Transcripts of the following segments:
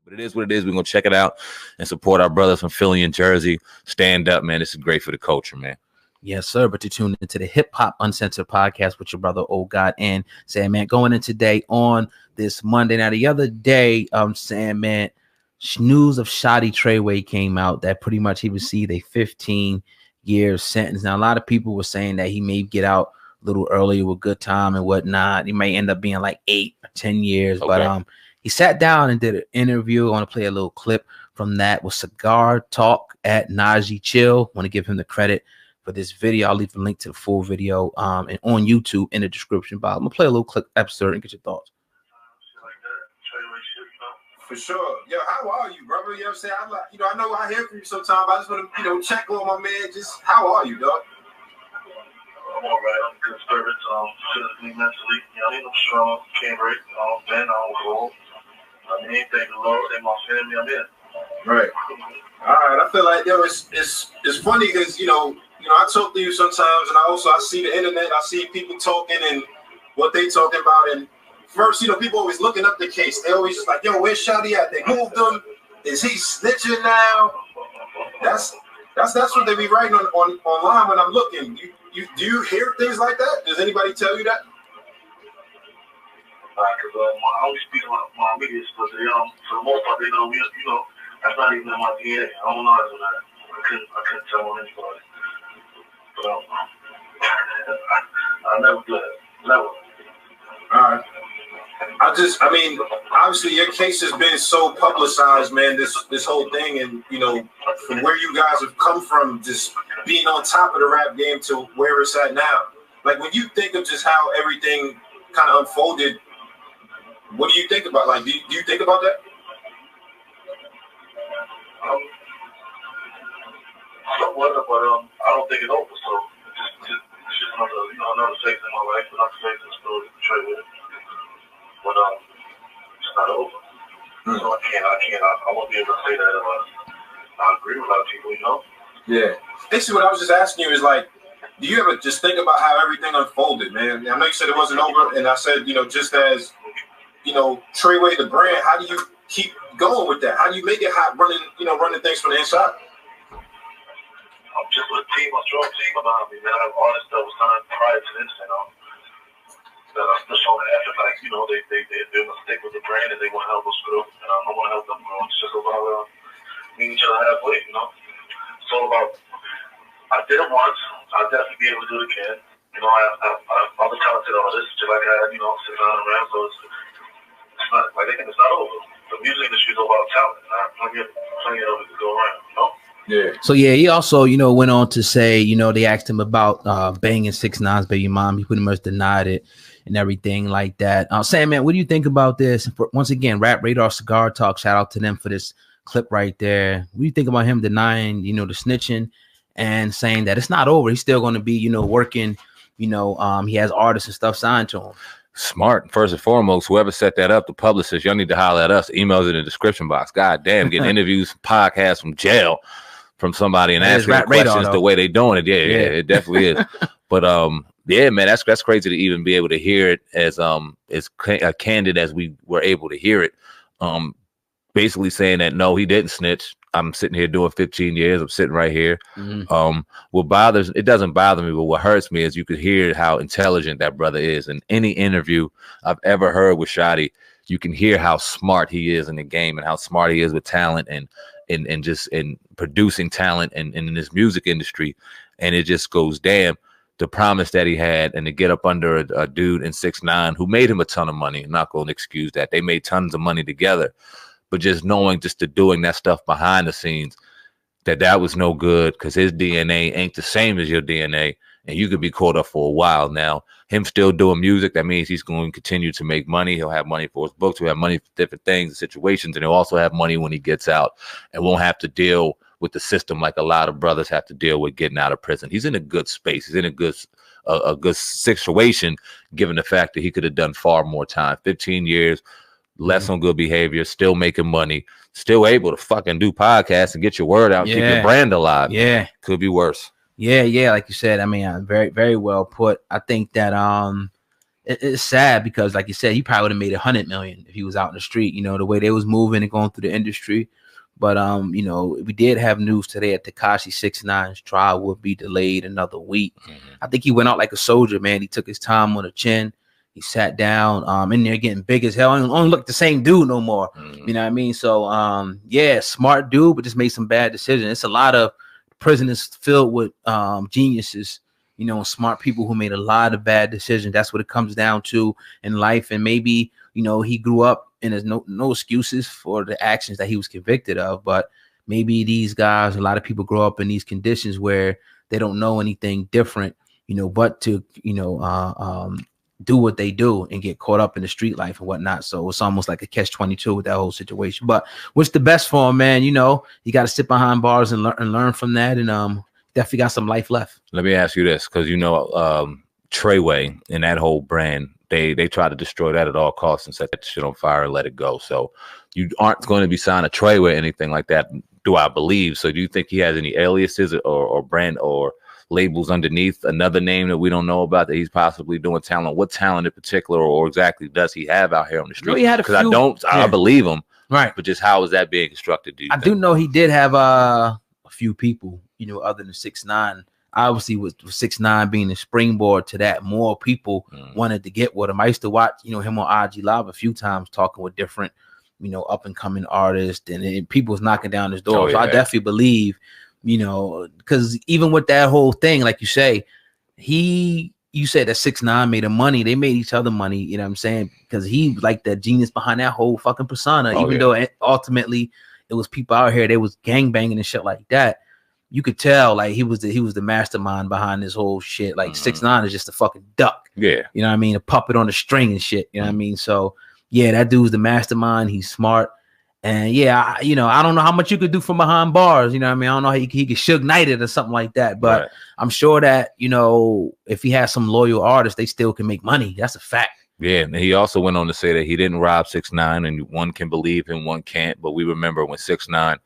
But it is what it is. We're going to check it out and support our brothers from Philly and Jersey. Stand up, man. This is great for the culture, man. Yes, sir. But to tune into the Hip Hop Uncensored podcast with your brother, Old God, and SamAnt, going in today on this Monday. Now, the other day, SamAnt, news of Shotti Treyway came out that pretty much he received a 15-year sentence. Now, a lot of people were saying that he may get out a little earlier with good time and whatnot. He may end up being like 8 or 10 years. Okay. But he sat down and did an interview. I want to play a little clip from that with Cigar Talk at Najee Chill. Want to give him the credit for this video. I'll leave a link to the full video and on YouTube in the description box. I'm gonna play a little clip episode and get your thoughts. For sure. Yo, how are you, brother? You know what I'm saying? I'm like, I know I hear from you sometimes. I just want to, check on my man. Just how are you, dog? I'm all right. I'm good spirits. Physically, mentally. I'm strong. Can't break. Ben, I'm cool. Anything the Lord and my family, I'm in. Right. All right. I feel like it's funny because I talk to you sometimes, and I see the internet. I see people talking and what they talking about. And first, people always looking up the case. They always just like, yo, where's Shotti at? They moved him. Is he snitching now? That's what they be writing on online when I'm looking. Do you hear things like that? Does anybody tell you that? Because I always speak about my media, but they for the most part they know me. That's not even in my DNA. I don't know how to do that. I couldn't tell on anybody. But I never do that. Never. All right. Obviously your case has been so publicized, man, this whole thing, and from where you guys have come from, just being on top of the rap game to where it's at now. Like, when you think of just how everything kind of unfolded, what do you think about? Like, do you think about that? Somewhat, but I don't think it's over. So it's just another phase in my life, another phase in the story to portray with it. But it's not over. So I won't be able to say that I agree with a lot of people, Yeah. Basically, what I was just asking you is, like, do you ever just think about how everything unfolded, man? I know you said it wasn't over, and I said, just as, Treyway the brand, how do you keep going with that? How do you make it hot running things from the inside? I'm just with a team, a strong team behind me, man. I have artists that was signed prior to this, that are still showing the effort, like, they want to stick with the brand and they want to help us grow, and I want to help them grow. It's just about meeting each other halfway, It's all about, I did it once, I'll definitely be able to do it again. I'm a talented artist, just like I had, 6ix 9ine around, so it's not, like, it's not over. The music industry is all about talent, and I have plenty of it to go around, Yeah. So yeah, he also, went on to say, they asked him about banging 6ix 9ine's baby mom. He pretty much denied it and everything like that. SamAnt, what do you think about this? Once again, Rap Radar Cigar Talk, shout out to them for this clip right there. What do you think about him denying, the snitching and saying that it's not over? He's still going to be, working. He has artists and stuff signed to him. Smart. First and foremost, whoever set that up, the publicist, y'all need to holler at us. Emails in the description box. God damn, getting interviews, podcasts from jail from somebody and asking questions the way they doing it. Yeah, it definitely is. But yeah, man, that's crazy to even be able to hear it as candid as we were able to hear it. Basically saying that no, he didn't snitch. I'm sitting here doing 15 years. I'm sitting right here. Mm-hmm. It doesn't bother me, but what hurts me is you could hear how intelligent that brother is. In any interview I've ever heard with Shotti, you can hear how smart he is in the game and how smart he is with talent and just in producing talent and in this music industry. And it just goes, damn, the promise that he had and to get up under a dude in 6ix 9ine who made him a ton of money. I'm not going to excuse that. They made tons of money together. But just knowing just to doing that stuff behind the scenes, that was no good because his DNA ain't the same as your DNA. And you could be caught up for a while now. Him still doing music, that means he's going to continue to make money. He'll have money for his books. He'll have money for different things and situations. And he'll also have money when he gets out and won't have to deal with the system like a lot of brothers have to deal with getting out of prison. He's in a good space. He's in a good situation, given the fact that he could have done far more time. 15 years, less on good behavior, still making money, still able to fucking do podcasts and get your word out, and keep your brand alive. Yeah. Could be worse. Yeah, like you said, I mean, very, very well put. I think that it's sad because, like you said, he probably would have made $100 million if he was out in the street. You know, the way they was moving and going through the industry. But you know, we did have news today that Tekashi 6ix9ine's trial will be delayed another week. I think he went out like a soldier, man. He took his time on the chin. He sat down in there getting big as hell. Only look the same dude no more. You know what I mean? So yeah, smart dude, but just made some bad decisions. It's a lot of prisons filled with geniuses, you know, smart people who made a lot of bad decisions. That's what it comes down to in life. And maybe, you know, he grew up and there's no excuses for the actions that he was convicted of. But maybe these guys, a lot of people grow up in these conditions where they don't know anything different, you know, but to, you know, do what they do and get caught up in the street life and whatnot. So it's almost like a catch-22 with that whole situation. But what's the best for him, man? You know, you got to sit behind bars and learn from that. And definitely got some life left. Let me ask you this, because, you know, Treyway and that whole brand, they try to destroy that at all costs and set that shit on fire and let it go. So you aren't going to be signing Treyway or anything like that, do I believe? So do you think he has any aliases or brand or labels underneath another name that we don't know about that he's possibly doing talent? What talent in particular or exactly does he have out here on the street? Because I believe him, right? But just how is that being constructed? I do know he did have a few people, you know, other than 6ix9ine. Obviously, with 6ix9ine being the springboard to that, more people wanted to get with him. I used to watch, you know, him on IG Live a few times talking with different, you know, up and coming artists, and people was knocking down his door. So I definitely believe, you know, because even with that whole thing, like you say, you said that 6ix9ine made him money. They made each other money, you know what I'm saying? Because he like the genius behind that whole fucking persona, even though ultimately it was people out here, they was gangbanging and shit like that. You could tell like he was the mastermind behind this whole shit. Like 6ix9ine is just a fucking duck. Yeah. You know what I mean? A puppet on a string and shit. You know what I mean? So yeah, that dude's the mastermind. He's smart. And yeah, you know, I don't know how much you could do from behind bars. You know what I mean? I don't know how he could Suge Knight it or something like that. But I'm sure that, you know, if he has some loyal artists, they still can make money. That's a fact. Yeah, and he also went on to say that he didn't rob 6ix9ine, and one can believe him, one can't. But we remember when 6ix9ine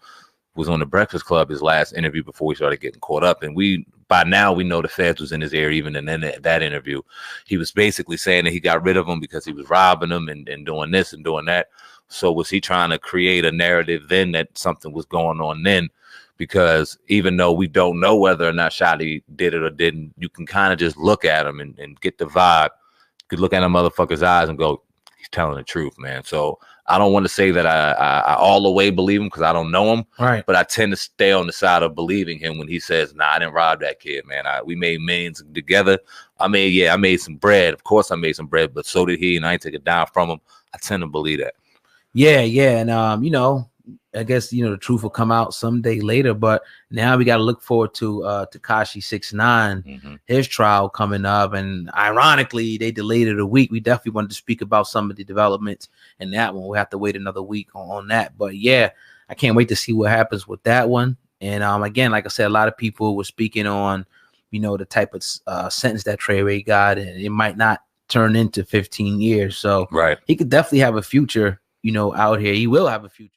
was on the Breakfast Club, his last interview before he started getting caught up. And by now we know the feds was in his ear, even in that interview. He was basically saying that he got rid of him because he was robbing them and doing this and doing that. So was he trying to create a narrative then that something was going on then? Because even though we don't know whether or not Shotti did it or didn't, you can kind of just look at him and get the vibe. You could look at a motherfucker's eyes and go, he's telling the truth, man. So I don't want to say that I all the way believe him because I don't know him. Right. But I tend to stay on the side of believing him when he says, nah, I didn't rob that kid, man. We made millions together. I made some bread. Of course I made some bread, but so did he, and I ain't take it down from him. I tend to believe that. Yeah. And, you know, I guess, you know, the truth will come out someday later, but now we got to look forward to Tekashi 6ix9ine, his trial coming up. And ironically, they delayed it a week. We definitely wanted to speak about some of the developments in that one. We'll have to wait another week on that. But yeah, I can't wait to see what happens with that one. And again, like I said, a lot of people were speaking on, you know, the type of sentence that Treyway got, and it might not turn into 15 years. So he could definitely have a future, you know, out here. He will have a future.